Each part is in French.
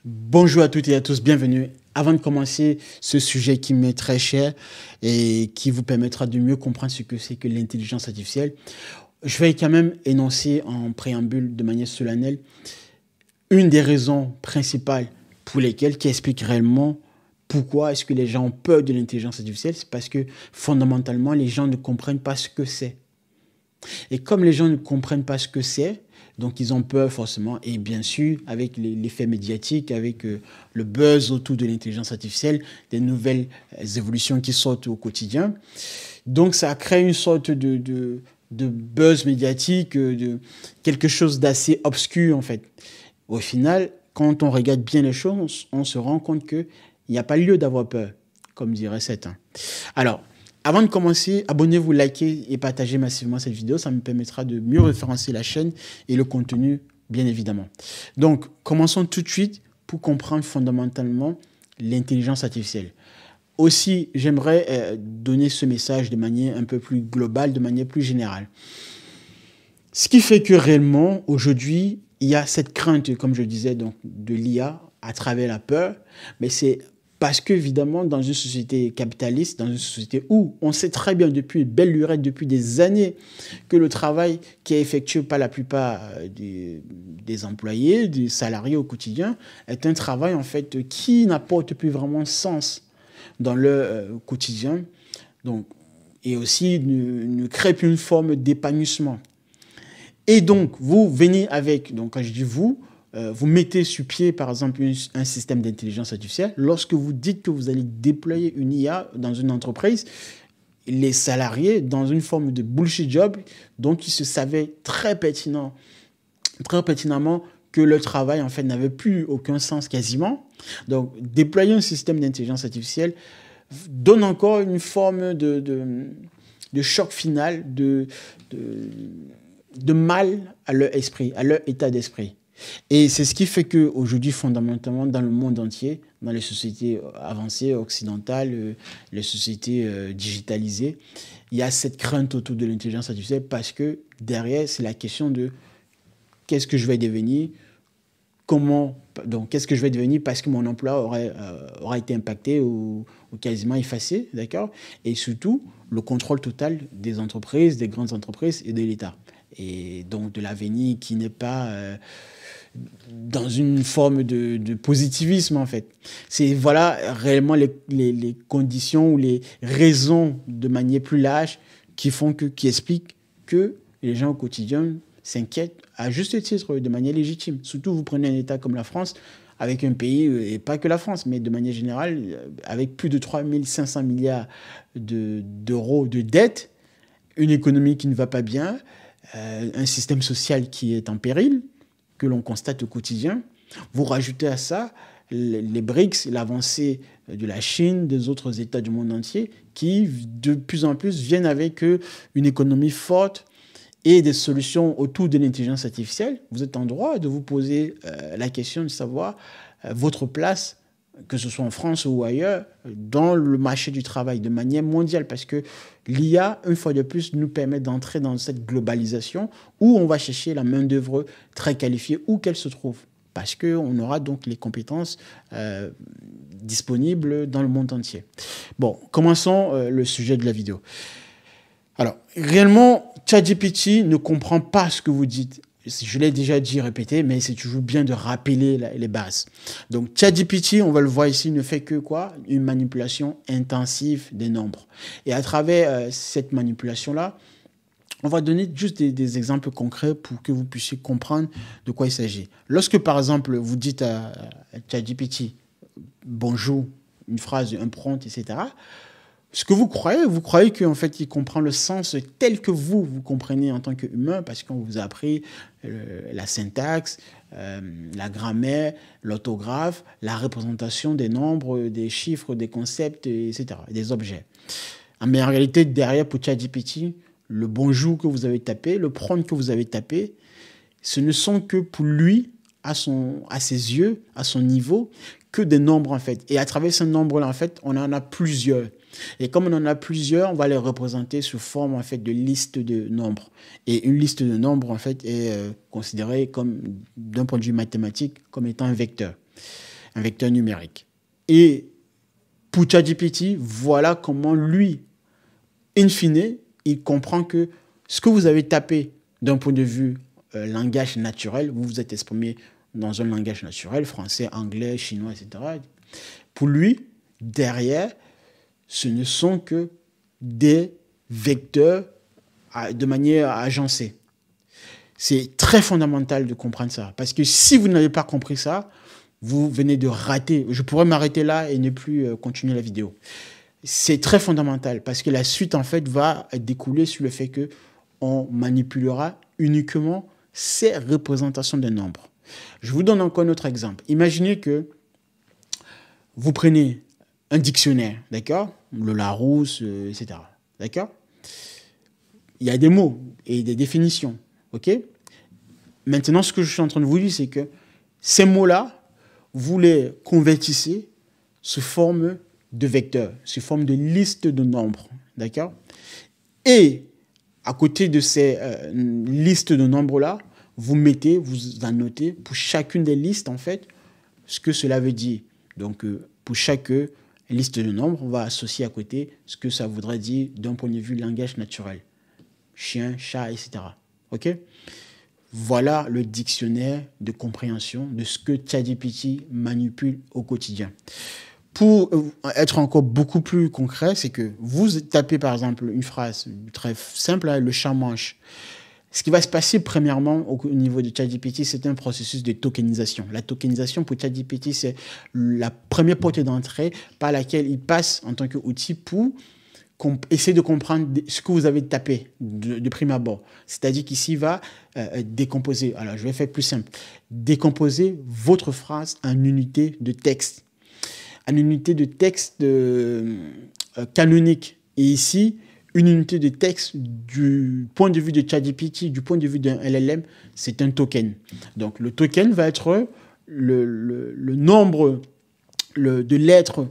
Bonjour à toutes et à tous, bienvenue. Avant de commencer ce sujet qui m'est très cher et qui vous permettra de mieux comprendre ce que c'est que l'intelligence artificielle, je vais quand même énoncer en préambule de manière solennelle une des raisons principales pour lesquelles, qui explique réellement pourquoi est-ce que les gens ont peur de l'intelligence artificielle. C'est parce que fondamentalement, les gens ne comprennent pas ce que c'est. Et comme les gens ne comprennent pas ce que c'est, donc ils ont peur forcément. Et bien sûr, avec l'effet médiatique, avec le buzz autour de l'intelligence artificielle, des nouvelles évolutions qui sortent au quotidien. Donc ça crée une sorte de buzz médiatique, de quelque chose d'assez obscur en fait. Au final, quand on regarde bien les choses, on se rend compte qu'il n'y a pas lieu d'avoir peur, comme diraient certains. Alors, avant de commencer, abonnez-vous, likez et partagez massivement cette vidéo. Ça me permettra de mieux référencer la chaîne et le contenu, bien évidemment. Donc, commençons tout de suite pour comprendre fondamentalement l'intelligence artificielle. Aussi, j'aimerais donner ce message de manière un peu plus globale, de manière plus générale. Ce qui fait que réellement, aujourd'hui, il y a cette crainte, comme je disais, donc, de l'IA à travers la peur, mais c'est parce qu'évidemment, dans une société capitaliste, dans une société où on sait très bien depuis belle lurette, depuis des années, que le travail qui est effectué par la plupart des employés, des salariés au quotidien, est un travail en fait qui n'apporte plus vraiment sens dans le quotidien, donc, et aussi ne crée plus une forme d'épanouissement. Et donc, vous venez avec, donc quand je dis vous, vous mettez sur pied, par exemple, un système d'intelligence artificielle. Lorsque vous dites que vous allez déployer une IA dans une entreprise, les salariés, dans une forme de bullshit job, donc ils se savaient très pertinemment que le travail, en fait, n'avait plus aucun sens quasiment. Donc, déployer un système d'intelligence artificielle donne encore une forme de choc final, de mal à leur esprit, à leur état d'esprit. Et c'est ce qui fait qu'aujourd'hui, fondamentalement, dans le monde entier, dans les sociétés avancées, occidentales, les sociétés digitalisées, il y a cette crainte autour de l'intelligence artificielle parce que derrière, c'est la question de qu'est-ce que je vais devenir, qu'est-ce que je vais devenir parce que mon emploi aura été impacté ou quasiment effacé, d'accord? Et surtout, le contrôle total des entreprises, des grandes entreprises et de l'État. Et donc de l'avenir qui n'est pas dans une forme de positivisme en fait. C'est voilà réellement les conditions ou les raisons de manière plus large qui expliquent que les gens au quotidien s'inquiètent à juste titre de manière légitime. Surtout vous prenez un État comme la France, avec un pays, et pas que la France, mais de manière générale, avec plus de 3 500 milliards d'euros de dette, une économie qui ne va pas bien, un système social qui est en péril, que l'on constate au quotidien. Vous rajoutez à ça les BRICS, l'avancée de la Chine, des autres États du monde entier, qui de plus en plus viennent avec une économie forte et des solutions autour de l'intelligence artificielle. Vous êtes en droit de vous poser la question de savoir votre place, que ce soit en France ou ailleurs, dans le marché du travail de manière mondiale. Parce que l'IA, une fois de plus, nous permet d'entrer dans cette globalisation où on va chercher la main-d'œuvre très qualifiée où qu'elle se trouve. Parce qu'on aura donc les compétences disponibles dans le monde entier. Bon, commençons le sujet de la vidéo. Alors, réellement, ChatGPT ne comprend pas ce que vous dites. Je l'ai déjà dit, répété, mais c'est toujours bien de rappeler les bases. Donc, ChatGPT, on va le voir ici, ne fait que quoi? Une manipulation intensive des nombres. Et à travers cette manipulation-là, on va donner juste des exemples concrets pour que vous puissiez comprendre de quoi il s'agit. Lorsque, par exemple, vous dites à ChatGPT « bonjour », une phrase, un prompt, etc., ce que vous croyez qu'en fait, il comprend le sens tel que vous comprenez en tant qu'humain, parce qu'on vous a appris la syntaxe, la grammaire, l'orthographe, la représentation des nombres, des chiffres, des concepts, etc., des objets. Mais en réalité, derrière, pour ChatGPT, le bonjour que vous avez tapé, le prompt que vous avez tapé, ce ne sont que pour lui, à ses yeux, à son niveau, que des nombres en fait. Et à travers ces nombres-là, en fait, on en a plusieurs. Et comme on en a plusieurs, on va les représenter sous forme en fait de liste de nombres. Et une liste de nombres en fait est considérée comme, d'un point de vue mathématique, comme étant un vecteur. un vecteur numérique. Et pour ChatGPT, voilà comment lui, in fine, il comprend que ce que vous avez tapé d'un point de vue langage naturel, vous vous êtes exprimé dans un langage naturel, français, anglais, chinois, etc. Pour lui, derrière, ce ne sont que des vecteurs de manière agencée. C'est très fondamental de comprendre ça. Parce que si vous n'avez pas compris ça, vous venez de rater. Je pourrais m'arrêter là et ne plus continuer la vidéo. C'est très fondamental parce que la suite, en fait, va découler sur le fait qu'on manipulera uniquement ces représentations de nombres. Je vous donne encore un autre exemple. Imaginez que vous prenez un dictionnaire, d'accord? Le Larousse, etc. D'accord? Il y a des mots et des définitions, ok? Maintenant, ce que je suis en train de vous dire, c'est que ces mots-là, vous les convertissez sous forme de vecteurs, sous forme de liste de nombres, d'accord? Et à côté de ces listes de nombres-là, vous annotez pour chacune des listes, en fait, ce que cela veut dire. Donc, pour chaque liste de nombres, on va associer à côté ce que ça voudrait dire d'un point de vue langage naturel. Chien, chat, etc. OK? Voilà le dictionnaire de compréhension de ce que ChatGPT manipule au quotidien. Pour être encore beaucoup plus concret, c'est que vous tapez par exemple une phrase très simple, le chat mange. Ce qui va se passer premièrement au niveau de ChatGPT, c'est un processus de tokenisation. La tokenisation pour ChatGPT, c'est la première porte d'entrée par laquelle il passe en tant qu'outil pour essayer de comprendre ce que vous avez tapé de prime abord. C'est-à-dire qu'ici, il va décomposer. Alors, je vais faire plus simple. Décomposer votre phrase en unités de texte. En unité de texte canonique. Et ici, une unité de texte du point de vue de ChatGPT, du point de vue d'un LLM, c'est un token. Donc, le token va être le nombre de lettres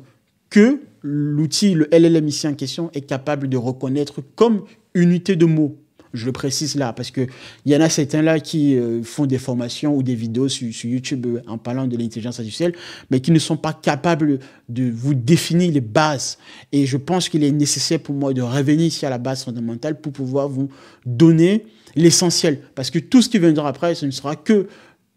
que l'outil, le LLM ici en question, est capable de reconnaître comme unité de mots. Je le précise là, parce qu'il y en a certains là qui font des formations ou des vidéos sur YouTube en parlant de l'intelligence artificielle, mais qui ne sont pas capables de vous définir les bases. Et je pense qu'il est nécessaire pour moi de revenir ici à la base fondamentale pour pouvoir vous donner l'essentiel. Parce que tout ce qui viendra après, ce ne sera que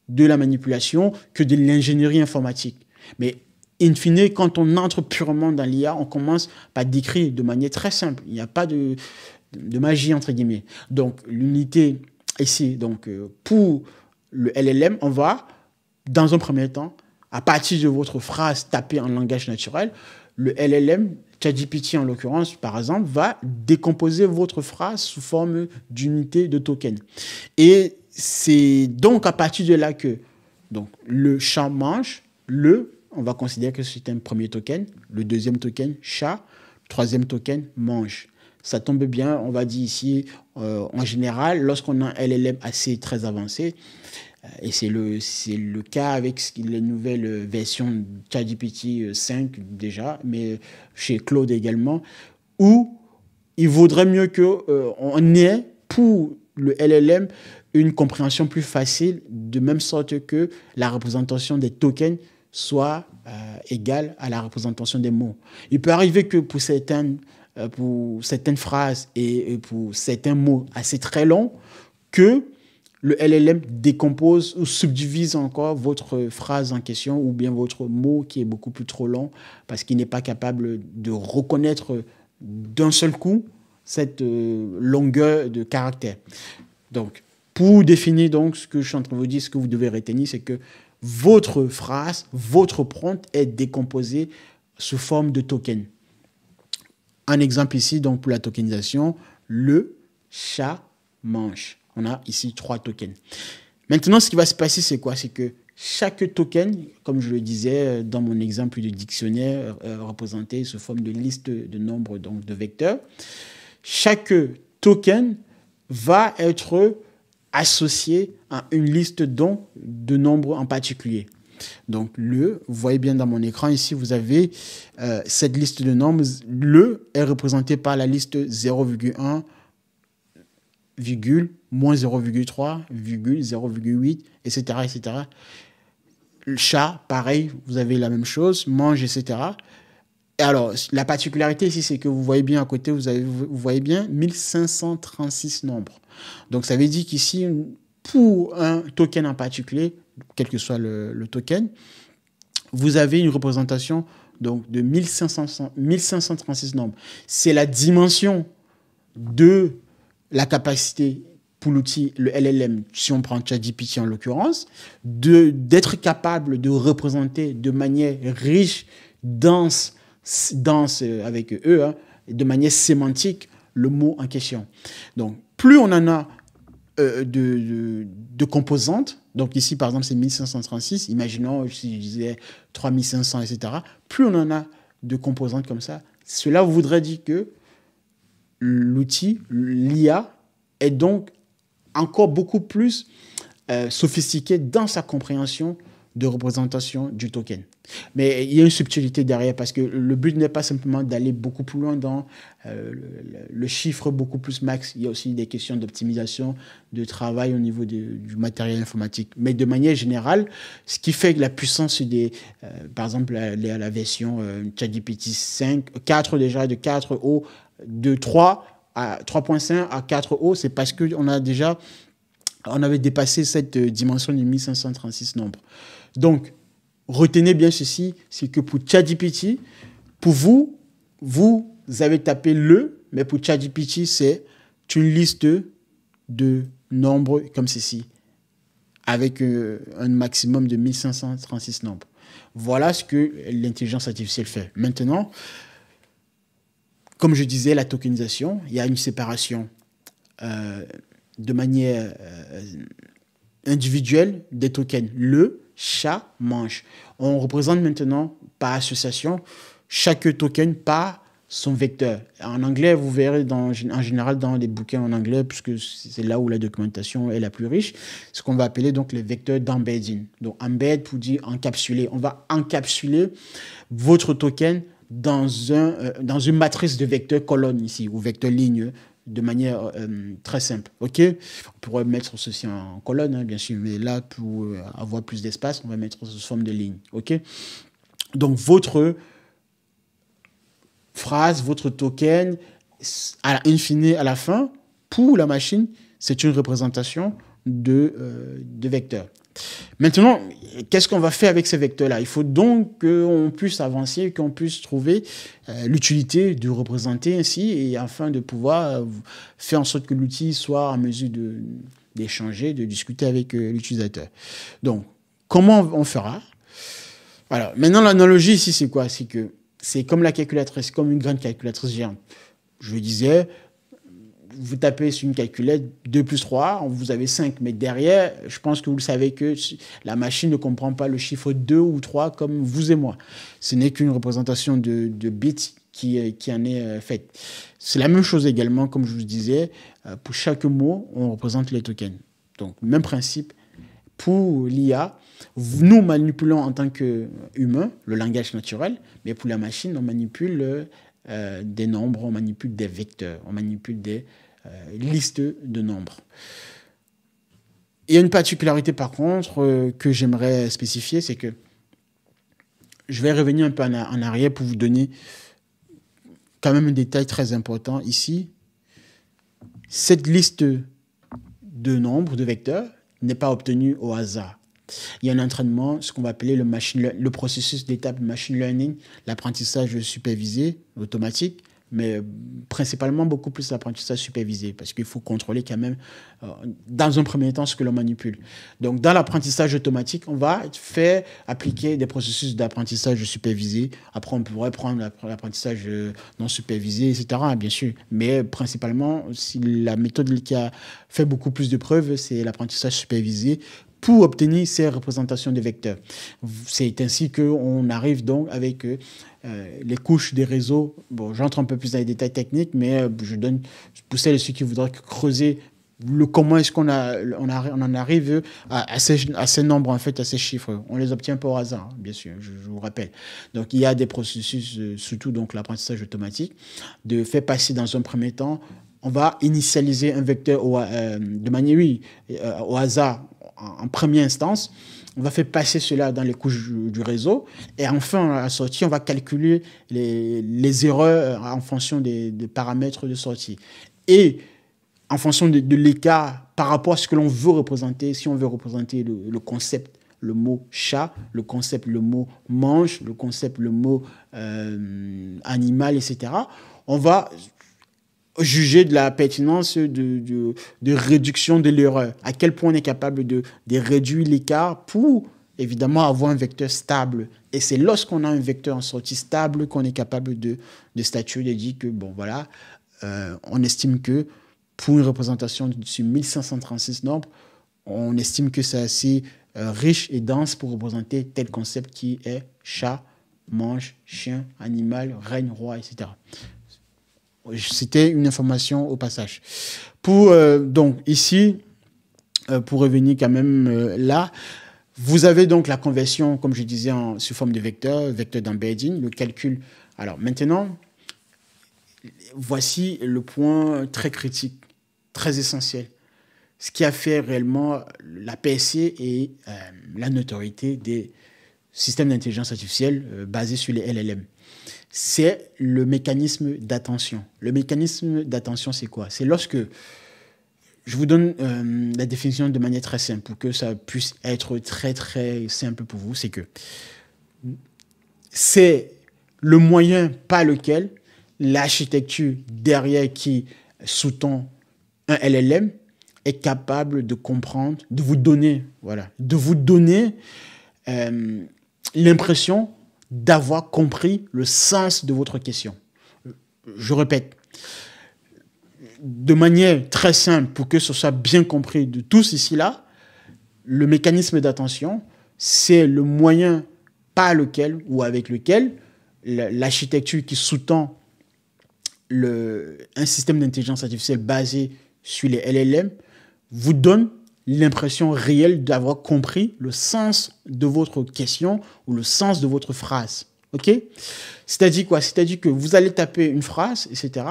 de la manipulation, que de l'ingénierie informatique. Mais in fine, quand on entre purement dans l'IA, on commence par décrire de manière très simple. Il n'y a pas de magie, entre guillemets. Donc, l'unité ici, donc, pour le LLM, on va, dans un premier temps, à partir de votre phrase tapée en langage naturel, le LLM, ChatGPT en l'occurrence, par exemple, va décomposer votre phrase sous forme d'unité de token. Et c'est donc à partir de là que donc, le chat mange, on va considérer que c'est un premier token, le deuxième token, chat, le troisième token, mange. Ça tombe bien, on va dire ici, en général, lorsqu'on a un LLM assez très avancé, et c'est le cas avec les nouvelles versions de ChatGPT 5 déjà, mais chez Claude également, où il vaudrait mieux qu'on ait pour le LLM une compréhension plus facile, de même sorte que la représentation des tokens soit égale à la représentation des mots. Il peut arriver que pour certaines phrases et pour certains mots assez très longs, que le LLM décompose ou subdivise encore votre phrase en question ou bien votre mot qui est beaucoup plus trop long parce qu'il n'est pas capable de reconnaître d'un seul coup cette longueur de caractère. Donc, pour définir donc ce que je suis en train de vous dire, ce que vous devez retenir, c'est que votre phrase, votre prompt est décomposé sous forme de token. Un exemple ici, donc pour la tokenisation, le chat mange. On a ici 3 tokens. Maintenant, ce qui va se passer, c'est quoi? C'est que chaque token, comme je le disais dans mon exemple de dictionnaire représenté sous forme de liste de nombres, donc de vecteurs, chaque token va être associé à une liste de nombres en particulier. Donc, vous voyez bien dans mon écran ici, vous avez cette liste de nombres. Le est représenté par la liste 0,1, moins 0,3, 0,8, etc., etc. Le chat, pareil, vous avez la même chose, mange, etc. Et alors, la particularité ici, c'est que vous voyez bien à côté, vous voyez bien 1536 nombres. Donc, ça veut dire qu'ici, pour un token en particulier, quel que soit le token, vous avez une représentation donc, de 1536 nombres. C'est la dimension de la capacité pour l'outil, le LLM, si on prend ChatGPT en l'occurrence, d'être capable de représenter de manière riche, dense avec eux, hein, de manière sémantique, le mot en question. Donc, plus on en a de composantes, donc ici, par exemple, c'est 1536, imaginons si je disais 3500, etc., plus on en a de composantes comme ça, cela voudrait dire que l'outil, l'IA, est donc encore beaucoup plus sophistiqué dans sa compréhension de représentation du token. Mais il y a une subtilité derrière parce que le but n'est pas simplement d'aller beaucoup plus loin dans le chiffre beaucoup plus max. Il y a aussi des questions d'optimisation, de travail au niveau du matériel informatique. Mais de manière générale, ce qui fait que la puissance par exemple, la version ChatGPT 4 déjà, de 4O, de 3 à 3.5 à 4O, c'est parce qu'on avait dépassé cette dimension de 1536 nombres. Donc, retenez bien ceci, c'est que pour ChatGPT, pour vous avez tapé mais pour ChatGPT, c'est une liste de nombres comme ceci, avec un maximum de 1536 nombres. Voilà ce que l'intelligence artificielle fait. Maintenant, comme je disais, la tokenisation, il y a une séparation de manière individuelle des tokens. Le chat mange. On représente maintenant par association chaque token par son vecteur. En anglais, vous verrez en général dans les bouquins en anglais, puisque c'est là où la documentation est la plus riche, ce qu'on va appeler donc les vecteurs d'embedding. Donc embed pour dire encapsuler. On va encapsuler votre token dans une matrice de vecteurs colonnes ici, ou vecteurs lignes, de manière très simple. Ok, on pourrait mettre ceci en colonne, hein, bien sûr, mais là, pour avoir plus d'espace, on va mettre sous forme de ligne. Ok, donc votre phrase, votre token, in fine, à la fin, pour la machine, c'est une représentation de vecteurs. Maintenant, qu'est-ce qu'on va faire avec ces vecteurs-là? Il faut donc qu'on puisse avancer, qu'on puisse trouver l'utilité de représenter ainsi, et afin de pouvoir faire en sorte que l'outil soit en mesure d'échanger, de discuter avec l'utilisateur. Donc, comment on fera? Alors, maintenant, l'analogie ici, c'est quoi? C'est que c'est comme la calculatrice, comme une grande calculatrice géante. Je disais, vous tapez sur une calculette 2 plus 3, vous avez 5. Mais derrière, je pense que vous le savez que la machine ne comprend pas le chiffre 2 ou 3 comme vous et moi. Ce n'est qu'une représentation de bits qui en est faite. C'est la même chose également, comme je vous disais, pour chaque mot, on représente les tokens. Donc, même principe pour l'IA. Nous manipulons en tant qu'humains le langage naturel, mais pour la machine, on manipule des nombres, on manipule des vecteurs, on manipule des listes de nombres. Il y a une particularité par contre que j'aimerais spécifier, c'est que je vais revenir un peu en arrière pour vous donner quand même un détail très important ici. Cette liste de nombres, de vecteurs, n'est pas obtenue au hasard. Il y a un entraînement, ce qu'on va appeler le processus d'étape machine learning, l'apprentissage supervisé, automatique, mais principalement beaucoup plus l'apprentissage supervisé, parce qu'il faut contrôler quand même, dans un premier temps, ce que l'on manipule. Donc, dans l'apprentissage automatique, on va faire appliquer des processus d'apprentissage supervisé. Après, on pourrait prendre l'apprentissage non supervisé, etc., bien sûr. Mais principalement, si la méthode qui a fait beaucoup plus de preuves, c'est l'apprentissage supervisé, pour obtenir ces représentations de vecteurs. C'est ainsi qu'on arrive donc avec les couches des réseaux. Bon, j'entre un peu plus dans les détails techniques, mais je donne, pour celles et ceux qui voudraient creuser le comment est-ce qu'on en arrive à ces nombres, en fait, à ces chiffres. On les obtient pas au hasard, bien sûr, je vous rappelle. Donc, il y a des processus, surtout donc l'apprentissage automatique, de faire passer dans un premier temps, on va initialiser un vecteur de manière, au hasard. en première instance. On va faire passer cela dans les couches du réseau. Et enfin, à la sortie, on va calculer les erreurs en fonction des paramètres de sortie. Et en fonction de l'écart par rapport à ce que l'on veut représenter, si on veut représenter le concept, le mot chat, le concept, le mot mange, le concept, le mot animal, etc., on va juger de la pertinence de réduction de l'erreur. À quel point on est capable de réduire l'écart pour, évidemment, avoir un vecteur stable. Et c'est lorsqu'on a un vecteur en sortie stable qu'on est capable de statuer, de dire que, bon, voilà, on estime que pour une représentation sur 1536 nombres, on estime que c'est assez riche et dense pour représenter tel concept qui est chat, mange, chien, animal, règne, roi, etc. C'était une information au passage. Donc ici, pour revenir quand même là, vous avez donc la conversion, comme je disais, sous forme de vecteur d'embedding, le calcul. Alors maintenant, voici le point très critique, très essentiel. Ce qui a fait réellement la PSC et la notoriété des systèmes d'intelligence artificielle basés sur les LLM. C'est le mécanisme d'attention. Le mécanisme d'attention, c'est quoi? C'est lorsque, je vous donne la définition de manière très simple pour que ça puisse être très très simple pour vous, c'est que c'est le moyen par lequel l'architecture derrière qui sous-tend un LLM est capable de comprendre, de vous donner l'impression d'avoir compris le sens de votre question. Je répète, de manière très simple, pour que ce soit bien compris de tous ici-là, le mécanisme d'attention, c'est le moyen par lequel ou avec lequel l'architecture qui sous-tend un système d'intelligence artificielle basé sur les LLM vous donne l'impression réelle d'avoir compris le sens de votre question ou le sens de votre phrase. OK? C'est-à-dire quoi? C'est-à-dire que vous allez taper une phrase, etc.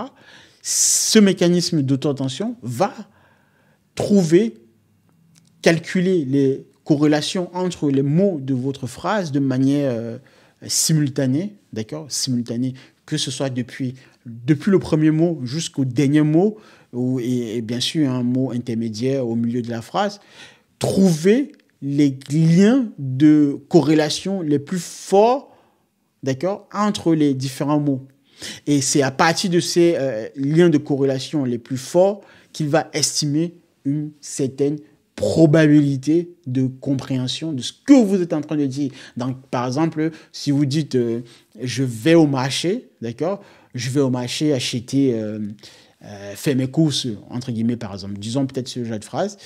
Ce mécanisme d'auto-attention va calculer les corrélations entre les mots de votre phrase de manière simultanée, d'accord? Simultanée, que ce soit depuis le premier mot jusqu'au dernier mot, et bien sûr un mot intermédiaire au milieu de la phrase, trouver les liens de corrélation les plus forts, d'accord, entre les différents mots. Et c'est à partir de ces liens de corrélation les plus forts qu'il va estimer une certaine probabilité de compréhension de ce que vous êtes en train de dire. Donc, par exemple, si vous dites je vais au marché, d'accord, je vais au marché acheter, faire mes courses, entre guillemets, par exemple, disons peut-être ce genre de phrase.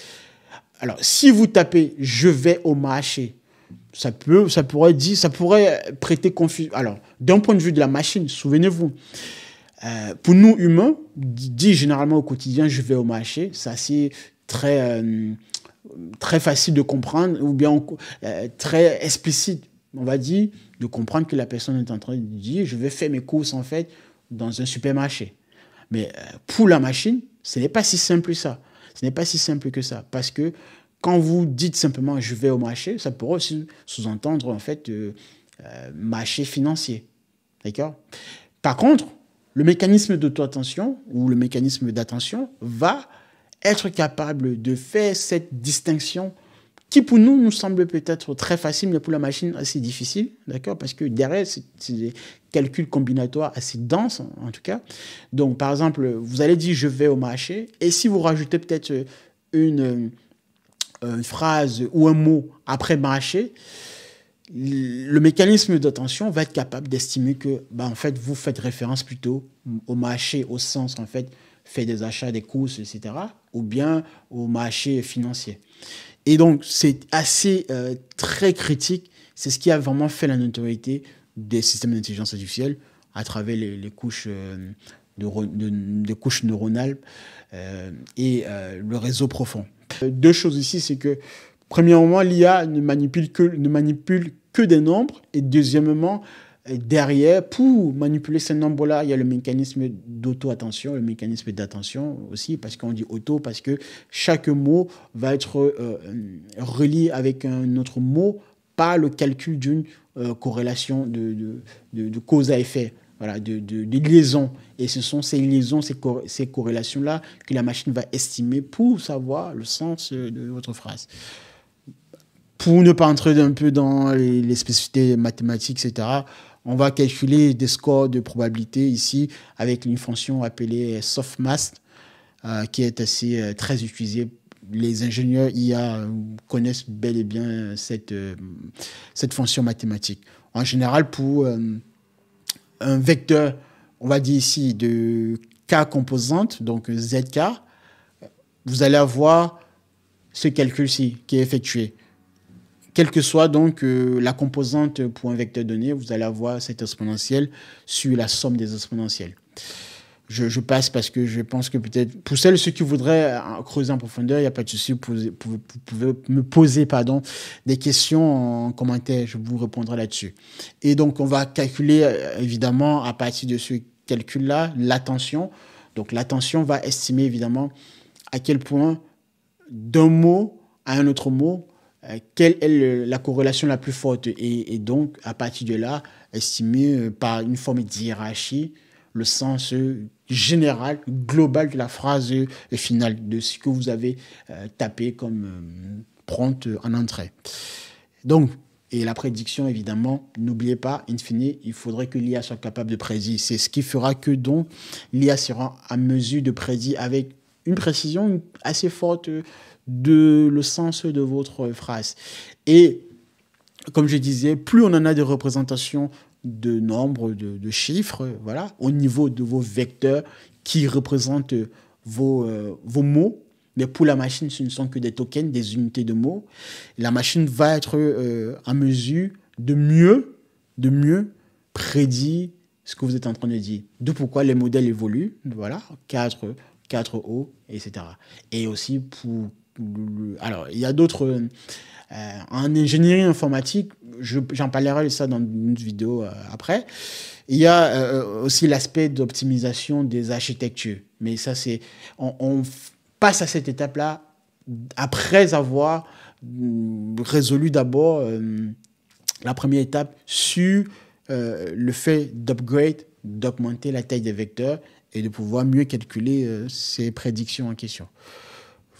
Alors, si vous tapez je vais au marché, ça pourrait prêter confusion. Alors, d'un point de vue de la machine, souvenez-vous, pour nous humains, dit généralement au quotidien je vais au marché, c'est assez très facile de comprendre, ou bien très explicite, on va dire, de comprendre que la personne est en train de dire je vais faire mes courses en fait dans un supermarché. Mais pour la machine, ce n'est pas si simple que ça. Ce n'est pas si simple que ça, parce que quand vous dites simplement je vais au marché, ça pourrait aussi sous-entendre en fait marché financier, d'accord? Par contre, le mécanisme d'auto-attention ou le mécanisme d'attention va être capable de faire cette distinction qui pour nous semble peut-être très facile, mais pour la machine assez difficile, d'accord? Parce que derrière, c'est des calculs combinatoires assez denses, en tout cas. Donc, par exemple, vous allez dire « je vais au marché » et si vous rajoutez peut-être une phrase ou un mot après « marché », le mécanisme d'attention va être capable d'estimer que, en fait, vous faites référence plutôt au marché au sens, en fait, faire des achats, des courses, etc., ou bien au marché financier. Et donc, c'est assez très critique. C'est ce qui a vraiment fait la notoriété des systèmes d'intelligence artificielle à travers les couches, des couches neuronales et le réseau profond. Deux choses ici, c'est que, premièrement, l'IA ne manipule que des nombres et deuxièmement, derrière, pour manipuler ces nombres-là, il y a le mécanisme d'auto-attention, le mécanisme d'attention aussi, parce qu'on dit auto, parce que chaque mot va être relié avec un autre mot par le calcul d'une corrélation de cause à effet. Voilà, de liaison. Et ce sont ces liaisons, ces corrélations-là que la machine va estimer pour savoir le sens de votre phrase. Pour ne pas entrer un peu dans les spécificités mathématiques, etc., on va calculer des scores de probabilité ici avec une fonction appelée softmax, qui est assez très utilisée. Les ingénieurs IA connaissent bel et bien cette fonction mathématique. En général, pour un vecteur, on va dire ici, de K composante, donc ZK, vous allez avoir ce calcul-ci qui est effectué. Quelle que soit donc la composante pour un vecteur donné, vous allez avoir cette exponentielle sur la somme des exponentielles. Je passe parce que je pense que peut-être, pour ceux qui voudraient creuser en profondeur, il n'y a pas de souci, vous pouvez me poser des questions en commentaire, je vous répondrai là-dessus. Et donc, on va calculer évidemment à partir de ce calcul-là l'attention. Donc, l'attention va estimer évidemment à quel point d'un mot à un autre mot, quelle est la corrélation la plus forte et donc, à partir de là, estimer par une forme de hiérarchie le sens général, global de la phrase finale, de ce que vous avez tapé comme prompt en entrée. Donc, et la prédiction, évidemment, n'oubliez pas, in fine, il faudrait que l'IA soit capable de prédire. C'est ce qui fera que donc l'IA sera à mesure de prédire avec une précision assez forte de le sens de votre phrase. Et comme je disais, plus on en a de représentations de nombres, de chiffres, voilà, au niveau de vos vecteurs qui représentent vos mots, mais pour la machine, ce ne sont que des tokens, des unités de mots. La machine va être en mesure de mieux prédire ce que vous êtes en train de dire. D'où pourquoi les modèles évoluent, voilà, 4O, etc. Et aussi pour... Alors, il y a d'autres... en ingénierie informatique, j'en parlerai de ça dans une vidéo après. Il y a aussi l'aspect d'optimisation des architectures. Mais ça, c'est... On passe à cette étape-là après avoir résolu d'abord la première étape sur le fait d'upgrade, d'augmenter la taille des vecteurs et de pouvoir mieux calculer ces prédictions en question.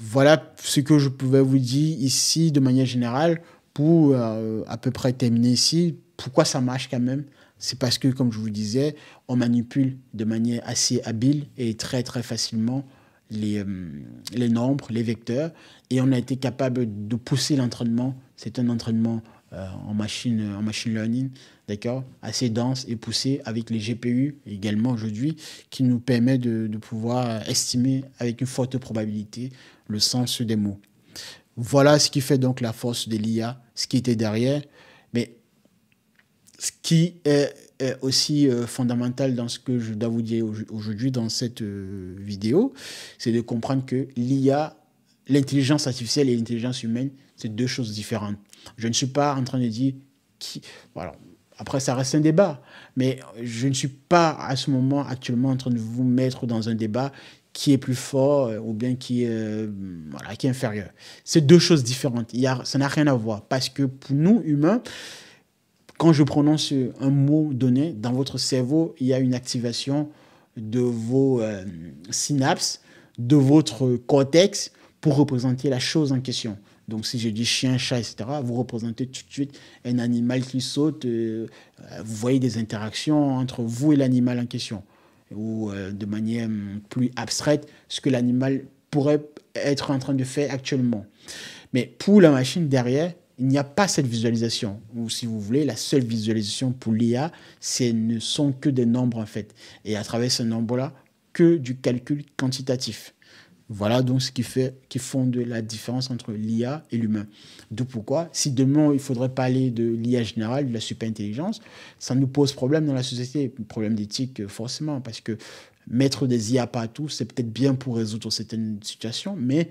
Voilà ce que je pouvais vous dire ici de manière générale pour à peu près terminer ici. Pourquoi ça marche quand même? C'est parce que, comme je vous disais, on manipule de manière assez habile et très très facilement les nombres, les vecteurs, et on a été capable de pousser l'entraînement. C'est un entraînement en machine learning, d'accord, assez dense et poussé avec les GPU également aujourd'hui, qui nous permet de pouvoir estimer avec une forte probabilité le sens des mots. Voilà ce qui fait donc la force de l'IA, ce qui était derrière. Mais ce qui est aussi fondamental dans ce que je dois vous dire aujourd'hui dans cette vidéo, c'est de comprendre que l'IA, l'intelligence artificielle et l'intelligence humaine, c'est deux choses différentes. Je ne suis pas en train de dire qui... Voilà. Après, ça reste un débat, mais je ne suis pas à ce moment actuellement en train de vous mettre dans un débat qui est plus fort ou bien qui est inférieur. C'est deux choses différentes. Ça n'a rien à voir parce que pour nous, humains, quand je prononce un mot donné, dans votre cerveau, il y a une activation de vos synapses, de votre cortex pour représenter la chose en question. Donc, si je dis chien, chat, etc., vous représentez tout de suite un animal qui saute. Vous voyez des interactions entre vous et l'animal en question. Ou de manière plus abstraite, ce que l'animal pourrait être en train de faire actuellement. Mais pour la machine derrière, il n'y a pas cette visualisation. Ou si vous voulez, la seule visualisation pour l'IA, ce ne sont que des nombres en fait. Et à travers ce nombre-là, que du calcul quantitatif. Voilà donc ce qui fonde la différence entre l'IA et l'humain. D'où pourquoi, si demain il faudrait parler de l'IA générale, de la superintelligence, ça nous pose problème dans la société, problème d'éthique forcément, parce que mettre des IA partout, c'est peut-être bien pour résoudre certaines situations, mais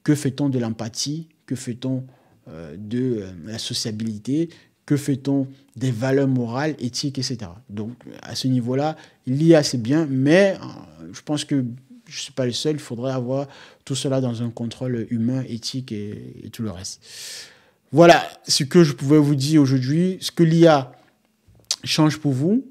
que fait-on de l'empathie? Que fait-on de la sociabilité? que fait-on des valeurs morales, éthiques, etc. Donc, à ce niveau-là, l'IA, c'est bien, mais je pense que je ne suis pas le seul. Il faudrait avoir tout cela dans un contrôle humain, éthique et tout le reste. Voilà ce que je pouvais vous dire aujourd'hui. Ce que l'IA change pour vous,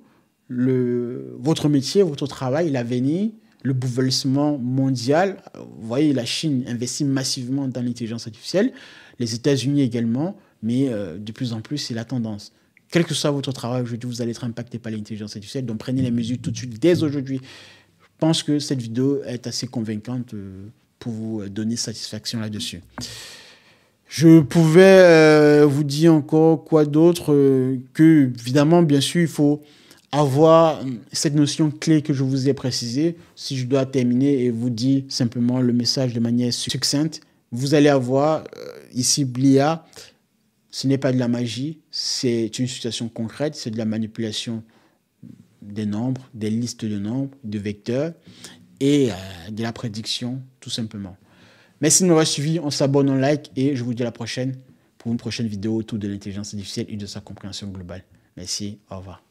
votre métier, votre travail, l'avenir, le bouleversement mondial. Vous voyez, la Chine investit massivement dans l'intelligence artificielle, les États-Unis également, mais de plus en plus, c'est la tendance. Quel que soit votre travail aujourd'hui, vous allez être impacté par l'intelligence artificielle, donc prenez les mesures tout de suite, dès aujourd'hui. Je pense que cette vidéo est assez convaincante pour vous donner satisfaction là-dessus. Je pouvais vous dire encore quoi d'autre que, évidemment, bien sûr, il faut avoir cette notion clé que je vous ai précisée. Si je dois terminer et vous dire simplement le message de manière succincte, vous allez avoir ici l'IA, ce n'est pas de la magie, c'est une situation concrète, c'est de la manipulation des nombres, des listes de nombres, de vecteurs et de la prédiction, tout simplement. Merci de m'avoir suivi, on s'abonne, on like et je vous dis à la prochaine pour une prochaine vidéo autour de l'intelligence artificielle et de sa compréhension globale. Merci, au revoir.